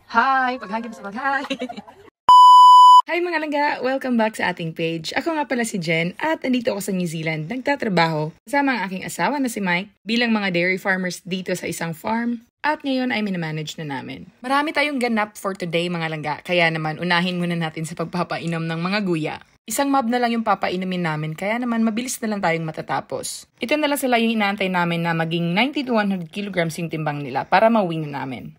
Hi! Paghagip sa hi! Hi mga langga! Welcome back sa ating page. Ako nga pala si Jen at andito ako sa New Zealand nagtatrabaho kasama ang aking asawa na si Mike bilang mga dairy farmers dito sa isang farm at ngayon ay minamanage na namin. Marami tayong ganap for today mga langga kaya naman unahin muna natin sa pagpapainom ng mga guya. Isang mob na lang yung papainumin namin kaya naman mabilis na lang tayong matatapos. Ito na lang sila yung inaantay namin na maging 90 to 100 kilograms yung timbang nila para mauwi na namin.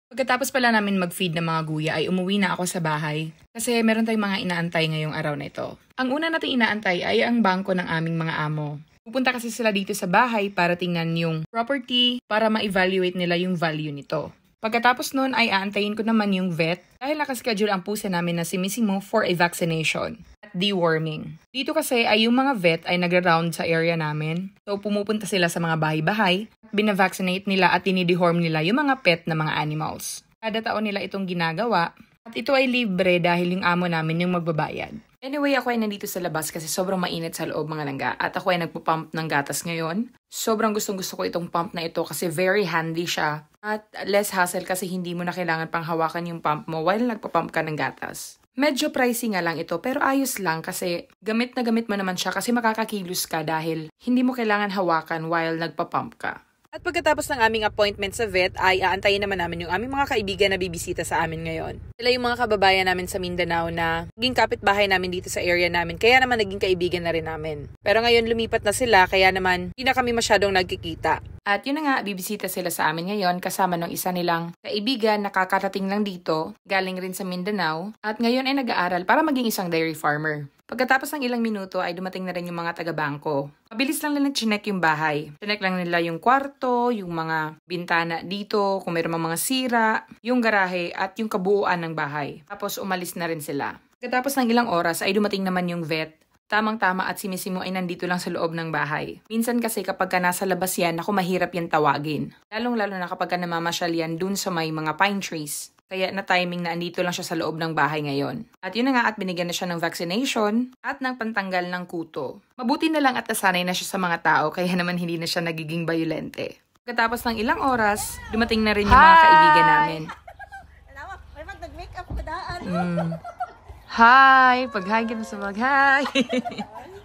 Pagkatapos pala namin mag-feed ng mga guya ay umuwi na ako sa bahay kasi meron tayong mga inaantay ngayong araw na ito. Ang una nating inaantay ay ang bangko ng aming mga amo. Pupunta kasi sila dito sa bahay para tingnan yung property para ma-evaluate nila yung value nito. Pagkatapos nun ay aantayin ko naman yung vet dahil nakaschedule ang pusa namin na si Missimo for a vaccination at deworming. Dito kasi ay yung mga vet ay nagra-round sa area namin. So pumupunta sila sa mga bahay-bahay, binavaccinate nila at tinideworm nila yung mga pet na mga animals. Kada taon nila itong ginagawa at ito ay libre dahil yung amo namin yung magbabayad. Anyway, ako ay nandito sa labas kasi sobrang mainit sa loob mga langga at ako ay nagpupump ng gatas ngayon. Sobrang gustong-gusto ko itong pump na ito kasi very handy siya at less hassle kasi hindi mo na kailangan pang hawakan yung pump mo while nagpupump ka ng gatas. Medyo pricey nga lang ito pero ayos lang kasi gamit na gamit mo naman siya kasi makakakilos ka dahil hindi mo kailangan hawakan while nagpapump ka. At pagkatapos ng aming appointment sa vet ay aantayin naman namin yung aming mga kaibigan na bibisita sa amin ngayon. Sila yung mga kababayan namin sa Mindanao na naging kapitbahay namin dito sa area namin kaya naman naging kaibigan na rin namin. Pero ngayon lumipat na sila kaya naman hindi na kami masyadong nagkikita. At yun na nga, bibisita sila sa amin ngayon kasama ng isa nilang kaibigan na kakarating lang dito, galing rin sa Mindanao at ngayon ay nag-aaral para maging isang dairy farmer. Pagkatapos ng ilang minuto ay dumating na rin yung mga taga-bangko. Mabilis lang nila chinek yung bahay. Chinek lang nila yung kwarto, yung mga bintana dito, kung mayroong mga sira, yung garahe at yung kabuuan ng bahay. Tapos umalis na rin sila. Pagkatapos ng ilang oras ay dumating naman yung vet. Tamang-tama at si Missimo ay nandito lang sa loob ng bahay. Minsan kasi kapag ka nasa labas yan, ako mahirap yan tawagin. Lalong-lalo na kapag ka namamasyal yan dun sa may mga pine trees. Kaya na timing na andito lang siya sa loob ng bahay ngayon. At yun na nga at binigyan na siya ng vaccination at ng pantanggal ng kuto. Mabuti na lang at nasanay na siya sa mga tao kaya naman hindi na siya nagiging bayolente. Pagkatapos ng ilang oras, dumating na rin yung mga kaibigan namin. Hi! Pag-hi kita sa mag-hi!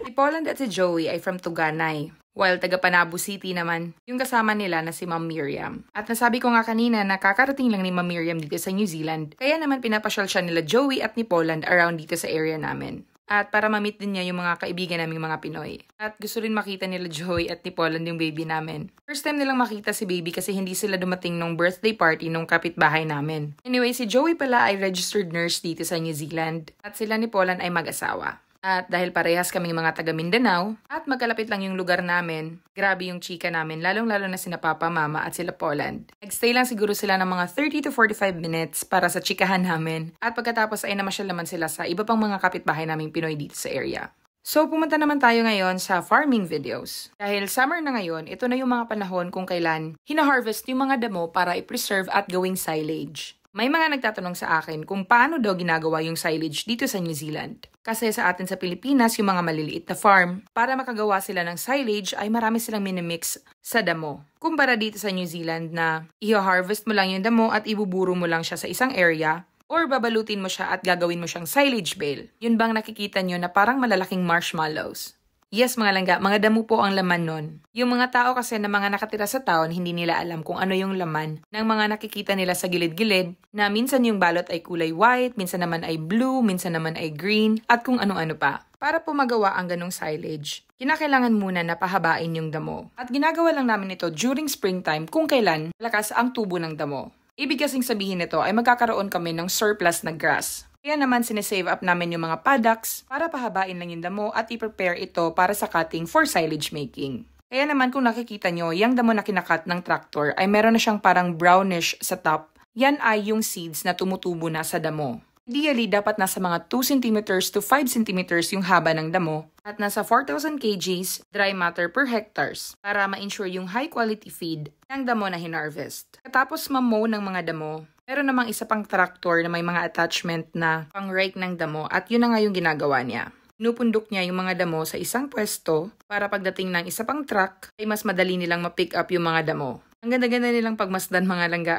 Si Poland at si Joey ay from Tuganay. While taga Panabo City naman, yung kasama nila na si Ma'am Miriam. At nasabi ko nga kanina na kakarating lang ni Ma'am Miriam dito sa New Zealand, kaya naman pinapasyal siya nila Joey at ni Poland around dito sa area namin. At para ma-meet din niya yung mga kaibigan naming mga Pinoy. At gusto rin makita nila Joey at ni Poland yung baby namin. First time nilang makita si baby kasi hindi sila dumating nung birthday party nung kapitbahay namin. Anyway, si Joey pala ay registered nurse dito sa New Zealand. At sila ni Poland ay mag-asawa. At dahil parehas kaming mga taga Mindanao at magkalapit lang yung lugar namin, grabe yung chika namin, lalong-lalo na sina Papa, Mama at sila Poland. Nagstay lang siguro sila ng mga 30 to 45 minutes para sa chikahan namin at pagkatapos ay namasyal naman sila sa iba pang mga kapitbahay naming Pinoy dito sa area. So pumunta naman tayo ngayon sa farming videos. Dahil summer na ngayon, ito na yung mga panahon kung kailan hina-harvest yung mga damo para i-preserve at gawing silage. May mga nagtatanong sa akin kung paano daw ginagawa yung silage dito sa New Zealand. Kasi sa atin sa Pilipinas, yung mga maliliit na farm, para makagawa sila ng silage ay marami silang minimix sa damo. Kumpara dito sa New Zealand na i-harvest mo lang yung damo at ibuburo mo lang siya sa isang area or babalutin mo siya at gagawin mo siyang silage bale. Yun bang nakikita nyo na parang malalaking marshmallows? Yes, mga langga, mga damo po ang laman nun. Yung mga tao kasi na mga nakatira sa town, hindi nila alam kung ano yung laman ng mga nakikita nila sa gilid-gilid na minsan yung balot ay kulay white, minsan naman ay blue, minsan naman ay green, at kung ano-ano pa. Para po magawa ang ganong silage, kinakailangan muna na pahabain yung damo. At ginagawa lang namin ito during springtime kung kailan malakas ang tubo ng damo. Ibig kasing sabihin nito ay magkakaroon kami ng surplus na grass. Kaya naman sinesave up namin yung mga paddocks para pahabain lang yung damo at i-prepare ito para sa cutting for silage making. Kaya naman kung nakikita nyo, yung damo na kinakat ng tractor ay meron na siyang parang brownish sa top. Yan ay yung seeds na tumutubo na sa damo. Ideally, dapat nasa mga 2 cm to 5 cm yung haba ng damo at nasa 4,000 kgs dry matter per hectares para ma-ensure yung high quality feed ng damo na hinarvest. Katapos ma-mow ng mga damo, meron namang isa pang tractor na may mga attachment na pang-rake ng damo at yun na nga yung ginagawa niya. Pinupundok niya yung mga damo sa isang pwesto para pagdating ng isa pang truck ay mas madali nilang ma-pick up yung mga damo. Ang ganda-ganda nilang pagmasdan mga langga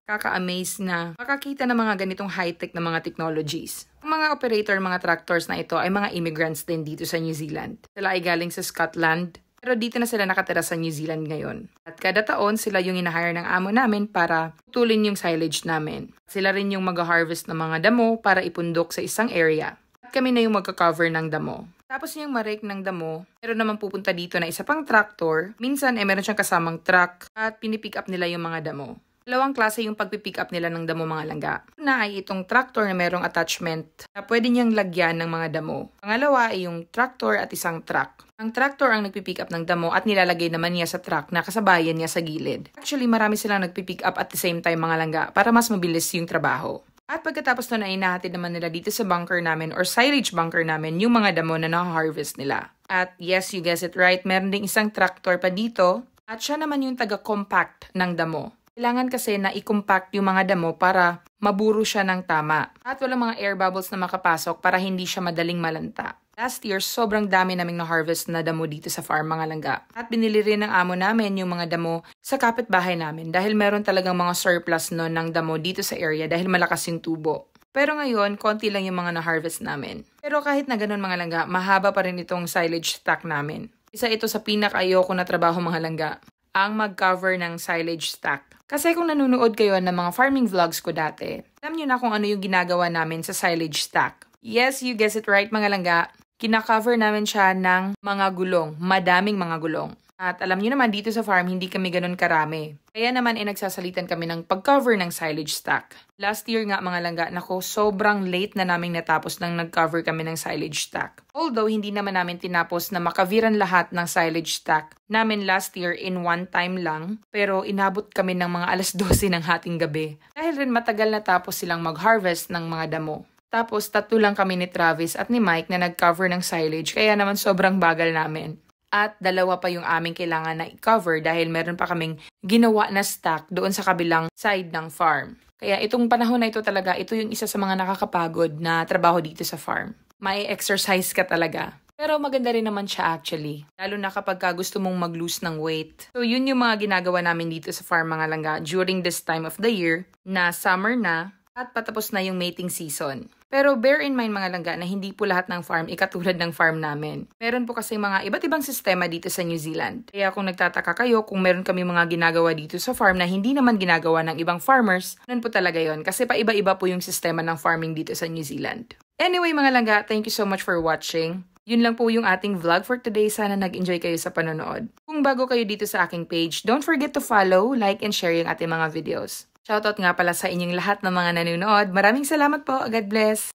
kaka-amaze na makakita ng mga ganitong high-tech na mga technologies. Ang mga operator, mga tractors na ito ay mga immigrants din dito sa New Zealand. Sila ay galing sa Scotland, pero dito na sila nakatira sa New Zealand ngayon. At kada taon, sila yung inahire ng amo namin para putulin yung silage namin. Sila rin yung mag-harvest ng mga damo para ipundok sa isang area. At kami na yung magka-cover ng damo. Tapos yung marake ng damo, meron naman pupunta dito na isa pang tractor. Minsan meron siyang kasamang truck at pinipick up nila yung mga damo. Dalawang klase yung pagpipick up nila ng damo, mga langga. Una ay itong tractor na merong attachment na pwede niyang lagyan ng mga damo. Pangalawa ay yung tractor at isang truck. Ang tractor ang nagpipick up ng damo at nilalagay naman niya sa truck na kasabayan niya sa gilid. Actually, marami silang nagpipick up at the same time, mga langga, para mas mabilis yung trabaho. At pagkatapos nun ay inahatid naman nila dito sa bunker namin or silage bunker namin yung mga damo na na-harvest nila. At yes, you guessed it right, meron ding isang tractor pa dito at siya naman yung taga-compact ng damo. Kailangan kasi na i-compact yung mga damo para maburo siya ng tama. At walang mga air bubbles na makapasok para hindi siya madaling malanta. Last year, sobrang dami naming na-harvest na damo dito sa farm, mga langga. At binili rin ng amo namin yung mga damo sa kapitbahay namin dahil meron talagang mga surplus nun ng damo dito sa area dahil malakas yung tubo. Pero ngayon, konti lang yung mga na-harvest namin. Pero kahit na ganun, mga langga, mahaba pa rin itong silage stack namin. Isa ito sa pinaka-ayoko na trabaho, mga langga, ang mag-cover ng silage stack. Kasi kung nanonood kayo ng mga farming vlogs ko dati, alam nyo na kung ano yung ginagawa namin sa silage stack. Yes, you guessed it right, mga langga. Kina-cover namin siya ng mga gulong, madaming mga gulong. At alam niyo naman, dito sa farm, hindi kami ganun karami. Kaya naman, nagsasalitan kami ng pag-cover ng silage stack. Last year nga, mga langga, nako, sobrang late na naming natapos nang nag-cover kami ng silage stack. Although, hindi naman namin tinapos na makaviran lahat ng silage stack namin last year in one time lang, pero inabot kami ng mga 12:00 ng hating gabi. Dahil rin matagal natapos silang mag-harvest ng mga damo. Tapos, 3 lang kami ni Travis at ni Mike na nag-cover ng silage, kaya naman sobrang bagal namin. At 2 pa yung aming kailangan na i-cover dahil meron pa kaming ginawa na stack doon sa kabilang side ng farm. Kaya itong panahon na ito talaga, ito yung isa sa mga nakakapagod na trabaho dito sa farm. May exercise ka talaga. Pero maganda rin naman siya actually, lalo na kapag gusto mong mag-lose ng weight. So yun yung mga ginagawa namin dito sa farm, mga langga, during this time of the year na summer na at patapos na yung mating season. Pero bear in mind, mga langga, na hindi po lahat ng farm ikatulad ng farm namin. Meron po kasi mga iba't ibang sistema dito sa New Zealand. Kaya kung nagtataka kayo kung meron kami mga ginagawa dito sa farm na hindi naman ginagawa ng ibang farmers, nun po talaga yon kasi paiba-iba po yung sistema ng farming dito sa New Zealand. Anyway, mga langga, thank you so much for watching. Yun lang po yung ating vlog for today. Sana nag-enjoy kayo sa panonood. Kung bago kayo dito sa aking page, don't forget to follow, like, and share yung ating mga videos. Shoutout nga pala sa inyong lahat ng mga nanonood. Maraming salamat po. God bless!